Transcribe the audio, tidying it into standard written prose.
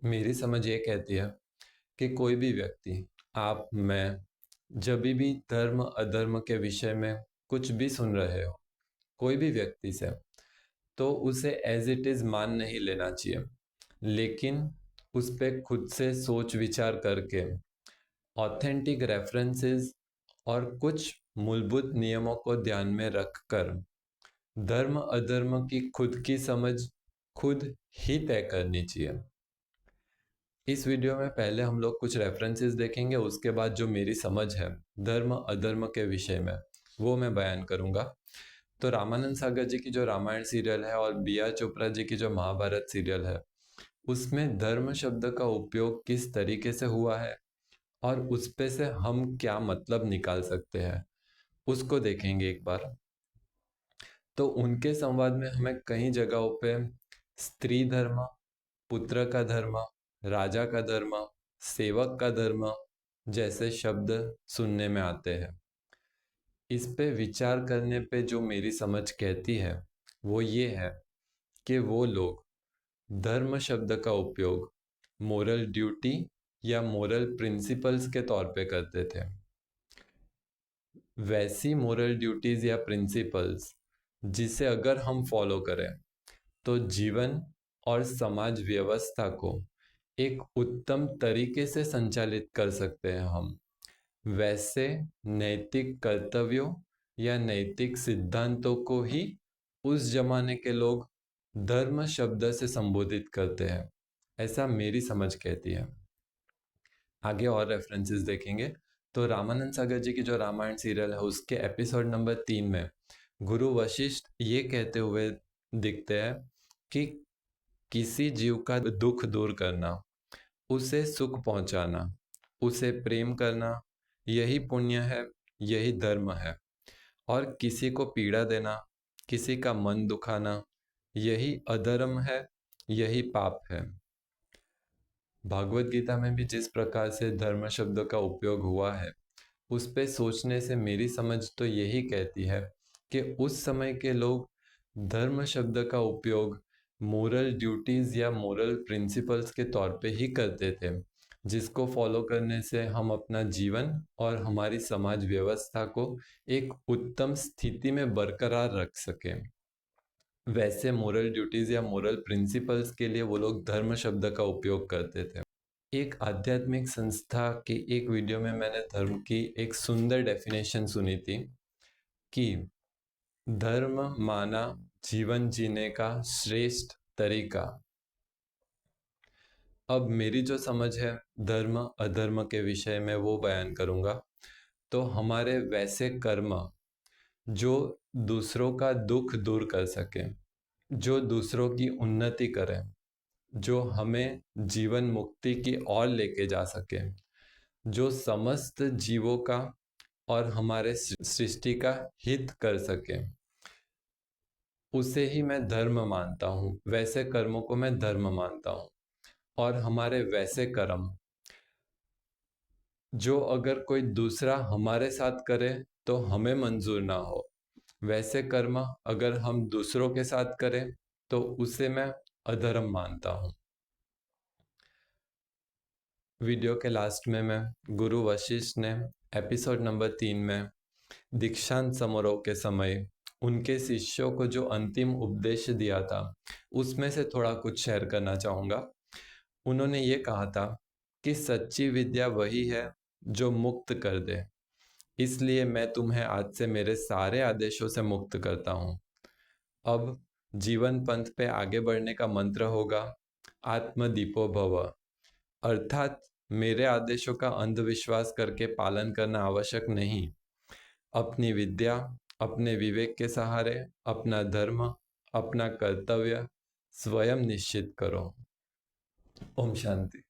मेरी समझ ये कहती है कि कोई भी व्यक्ति, आप, मैं, जब भी धर्म अधर्म के विषय में कुछ भी सुन रहे हो, कोई भी व्यक्ति से, तो उसे एज इट इज़ मान नहीं लेना चाहिए, लेकिन उस पे खुद से सोच विचार करके ऑथेंटिक रेफरेंसेस और कुछ मूलभूत नियमों को ध्यान में रखकर धर्म अधर्म की खुद की समझ खुद ही तय करनी चाहिए। इस वीडियो में पहले हम लोग कुछ रेफरेंसेस देखेंगे, उसके बाद जो मेरी समझ है धर्म अधर्म के विषय में वो मैं बयान करूंगा। तो रामानंद सागर जी की जो रामायण सीरियल है और बी आर चोपड़ा जी की जो महाभारत सीरियल है, उसमें धर्म शब्द का उपयोग किस तरीके से हुआ है और उस पे से हम क्या मतलब निकाल सकते हैं, उसको देखेंगे एक बार। तो उनके संवाद में हमें कई जगहों पे स्त्री धर्म, पुत्र का धर्म, राजा का धर्म, सेवक का धर्म जैसे शब्द सुनने में आते हैं। इस पे विचार करने पे जो मेरी समझ कहती है वो ये है कि वो लोग धर्म शब्द का उपयोग मोरल ड्यूटी या मोरल प्रिंसिपल्स के तौर पे करते थे। वैसी मोरल ड्यूटीज या प्रिंसिपल्स जिसे अगर हम फॉलो करें तो जीवन और समाज व्यवस्था को एक उत्तम तरीके से संचालित कर सकते हैं हम। वैसे नैतिक कर्तव्यों या नैतिक सिद्धांतों को ही उस जमाने के लोग धर्म शब्द से संबोधित करते हैं, ऐसा मेरी समझ कहती है। आगे और रेफरेंसेस देखेंगे तो रामानंद सागर जी की जो रामायण सीरियल है उसके एपिसोड नंबर 3 में गुरु वशिष्ठ ये कहते हुए दिखते हैं कि किसी जीव का दुख दूर करना, उसे सुख पहुंचाना, उसे प्रेम करना, यही पुण्य है, यही धर्म है। और किसी को पीड़ा देना, किसी का मन दुखाना, यही अधर्म है, यही पाप है। भागवत गीता में भी जिस प्रकार से धर्म शब्द का उपयोग हुआ है, उस पे सोचने से मेरी समझ तो यही कहती है कि उस समय के लोग धर्म शब्द का उपयोग मोरल ड्यूटीज़ या मोरल प्रिंसिपल्स के तौर पे ही करते थे, जिसको फॉलो करने से हम अपना जीवन और हमारी समाज व्यवस्था को एक उत्तम स्थिति में बरकरार रख सकें। वैसे मोरल ड्यूटीज़ या मोरल प्रिंसिपल्स के लिए वो लोग धर्म शब्द का उपयोग करते थे। एक आध्यात्मिक संस्था की एक वीडियो में मैंने धर्म की एक सुंदर डेफिनेशन सुनी थी कि धर्म माना जीवन जीने का श्रेष्ठ तरीका। अब मेरी जो समझ है धर्म अधर्म के विषय में वो बयान करूँगा। तो हमारे वैसे कर्म जो दूसरों का दुख दूर कर सकें, जो दूसरों की उन्नति करें, जो हमें जीवन मुक्ति की ओर लेके जा सके, जो समस्त जीवों का और हमारे सृष्टि का हित कर सके, उसे ही मैं धर्म मानता हूँ। वैसे कर्मों को मैं धर्म मानता हूँ। और हमारे वैसे कर्म जो अगर कोई दूसरा हमारे साथ करे तो हमें मंजूर ना हो, वैसे कर्म अगर हम दूसरों के साथ करें तो उसे मैं अधर्म मानता हूँ। वीडियो के लास्ट में मैं गुरु वशिष्ठ ने एपिसोड नंबर 3 में दीक्षांत समारोह के समय उनके शिष्यों को जो अंतिम उपदेश दिया था उसमें से थोड़ा कुछ शेयर करना चाहूँगा। उन्होंने ये कहा था कि सच्ची विद्या वही है जो मुक्त कर दे, इसलिए मैं तुम्हें आज से मेरे सारे आदेशों से मुक्त करता हूँ। अब जीवन पंथ पे आगे बढ़ने का मंत्र होगा आत्मदीपो भव, अर्थात मेरे आदेशों का अंधविश्वास करके पालन करना आवश्यक नहीं। अपनी विद्या, अपने विवेक के सहारे अपना धर्म, अपना कर्तव्य स्वयं निश्चित करो। ओम शांति।